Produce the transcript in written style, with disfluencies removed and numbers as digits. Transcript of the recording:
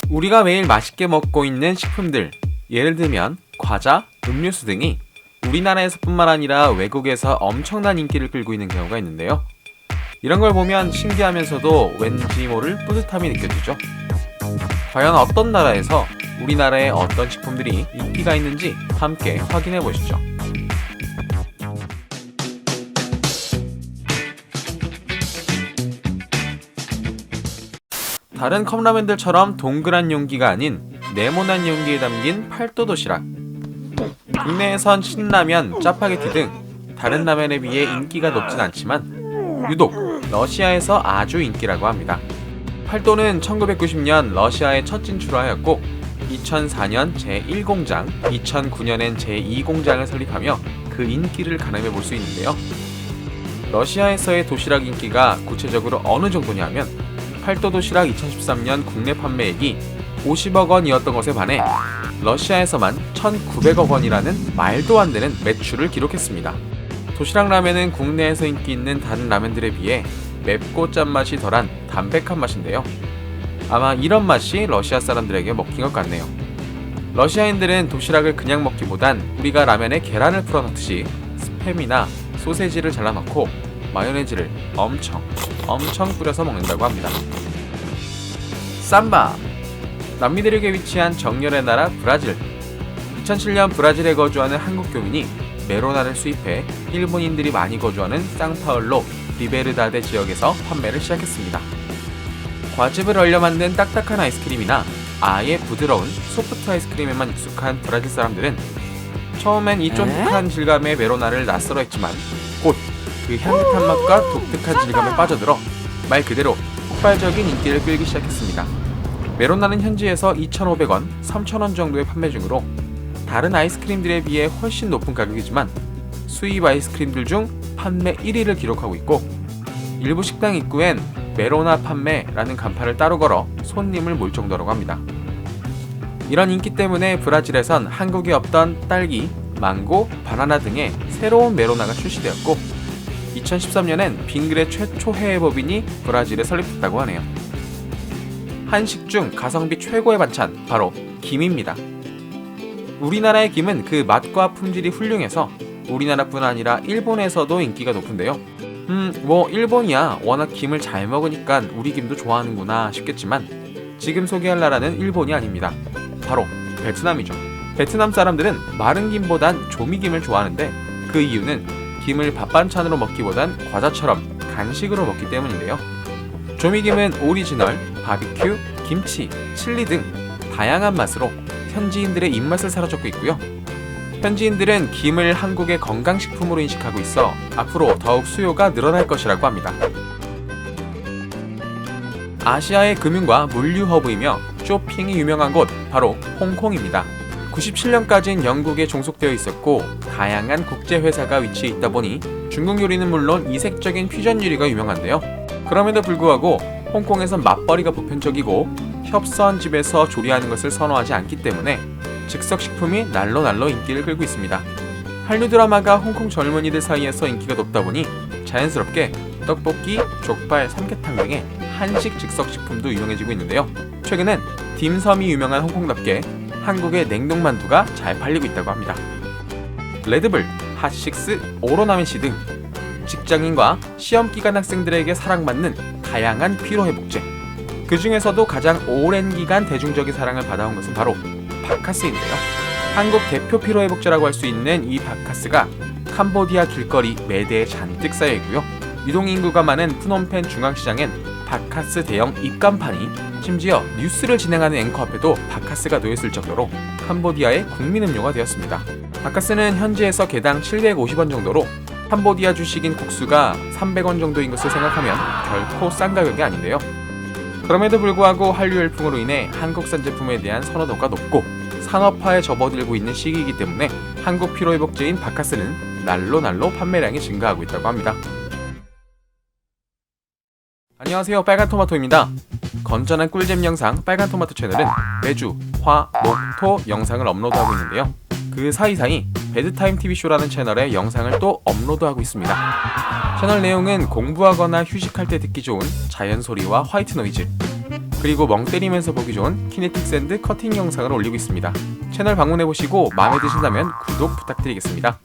우리가 매일 맛있게 먹고 있는 식품들, 예를 들면 과자, 음료수 등이 우리나라에서뿐만 아니라 외국에서 엄청난 인기를 끌고 있는 경우가 있는데요. 이런 걸 보면 신기하면서도 왠지 모를 뿌듯함이 느껴지죠. 과연 어떤 나라에서 우리나라의 어떤 식품들이 인기가 있는지 함께 확인해 보시죠. 다른 컵라면들처럼 동그란 용기가 아닌 네모난 용기에 담긴 팔도 도시락. 국내에선 신라면, 짜파게티 등 다른 라면에 비해 인기가 높진 않지만 유독 러시아에서 아주 인기라고 합니다. 팔도는 1990년 러시아에 첫 진출하였고 2004년 제1공장, 2009년엔 제2공장을 설립하며 그 인기를 가늠해 볼 수 있는데요. 러시아에서의 도시락 인기가 구체적으로 어느 정도냐 하면 팔도 도시락 2013년 국내 판매액이 50억 원이었던 것에 반해 러시아에서만 1,900억 원이라는 말도 안 되는 매출을 기록했습니다. 도시락 라면은 국내에서 인기 있는 다른 라면들에 비해 맵고 짠맛이 덜한 담백한 맛인데요. 아마 이런 맛이 러시아 사람들에게 먹힌 것 같네요. 러시아인들은 도시락을 그냥 먹기보단 우리가 라면에 계란을 풀어 넣듯이 스팸이나 소세지를 잘라 넣고 마요네즈를 엄청 뿌려서 먹는다고 합니다. 삼바! 남미 대륙에 위치한 정열의 나라 브라질. 2007년 브라질에 거주하는 한국 교민이 메로나를 수입해 일본인들이 많이 거주하는 상파울로 리베르다데 지역에서 판매를 시작했습니다. 과즙을 얼려 만든 딱딱한 아이스크림이나 아예 부드러운 소프트 아이스크림에만 익숙한 브라질 사람들은 처음엔 이 쫀득한 질감의 메로나를 낯설어했지만 곧 그 향긋한 맛과 독특한 질감에 빠져들어 말 그대로 폭발적인 인기를 끌기 시작했습니다. 메로나는 현지에서 2,500원, 3,000원 정도에 판매 중으로 다른 아이스크림들에 비해 훨씬 높은 가격이지만 수입 아이스크림들 중 판매 1위를 기록하고 있고 일부 식당 입구엔 메로나 판매라는 간판을 따로 걸어 손님을 몰 정도라고 합니다. 이런 인기 때문에 브라질에선 한국에 없던 딸기, 망고, 바나나 등의 새로운 메로나가 출시되었고 2013년엔 빙그레 최초 해외 법인이 브라질에 설립됐다고 하네요. 한식 중 가성비 최고의 반찬, 바로 김입니다. 우리나라의 김은 그 맛과 품질이 훌륭해서 우리나라뿐 아니라 일본에서도 인기가 높은데요. 일본이야 워낙 김을 잘 먹으니까 우리 김도 좋아하는구나 싶겠지만 지금 소개할 나라는 일본이 아닙니다. 바로 베트남이죠. 베트남 사람들은 마른 김보단 조미김을 좋아하는데 그 이유는 김을 밥반찬으로 먹기보단 과자처럼 간식으로 먹기 때문인데요. 조미김은 오리지널, 바비큐, 김치, 칠리 등 다양한 맛으로 현지인들의 입맛을 사로잡고 있고요. 현지인들은 김을 한국의 건강식품으로 인식하고 있어 앞으로 더욱 수요가 늘어날 것이라고 합니다. 아시아의 금융과 물류 허브이며 쇼핑이 유명한 곳 바로 홍콩입니다. 97년까지는 영국에 종속되어 있었고 다양한 국제회사가 위치해 있다 보니 중국 요리는 물론 이색적인 퓨전 요리가 유명한데요. 그럼에도 불구하고 홍콩에선 맞벌이가 보편적이고 협소한 집에서 조리하는 것을 선호하지 않기 때문에 즉석식품이 날로 인기를 끌고 있습니다. 한류 드라마가 홍콩 젊은이들 사이에서 인기가 높다 보니 자연스럽게 떡볶이, 족발, 삼계탕 등의 한식 즉석식품도 유명해지고 있는데요. 최근엔 딤섬이 유명한 홍콩답게 한국의 냉동만두가 잘 팔리고 있다고 합니다. 레드불, 핫식스, 오로나미시 등 직장인과 시험기간 학생들에게 사랑받는 다양한 피로회복제. 그 중에서도 가장 오랜 기간 대중적인 사랑을 받아온 것은 바로 바카스인데요. 한국 대표 피로회복제라고 할 수 있는 이 바카스가 캄보디아 길거리 매대에 잔뜩 쌓여있고요. 유동인구가 많은 푸놈펜 중앙시장엔 바카스 대형 입간판이, 심지어 뉴스를 진행하는 앵커 앞에도 바카스가 놓였을 정도로 캄보디아의 국민음료가 되었습니다. 바카스는 현지에서 개당 750원 정도로 캄보디아 주식인 국수가 300원 정도인 것을 생각하면 결코 싼 가격이 아닌데요. 그럼에도 불구하고 한류 열풍으로 인해 한국산 제품에 대한 선호도가 높고 산업화에 접어들고 있는 시기이기 때문에 한국 피로회복제인 바카스는 날로 판매량이 증가하고 있다고 합니다. 안녕하세요, 빨간토마토입니다. 건전한 꿀잼 영상 빨간토마토 채널은 매주 화, 목, 토 영상을 업로드하고 있는데요. 그 사이사이 배드타임 TV쇼라는 채널에 영상을 또 업로드하고 있습니다. 채널 내용은 공부하거나 휴식할 때 듣기 좋은 자연소리와 화이트 노이즈, 그리고 멍 때리면서 보기 좋은 키네틱 샌드 커팅 영상을 올리고 있습니다. 채널 방문해보시고 마음에 드신다면 구독 부탁드리겠습니다.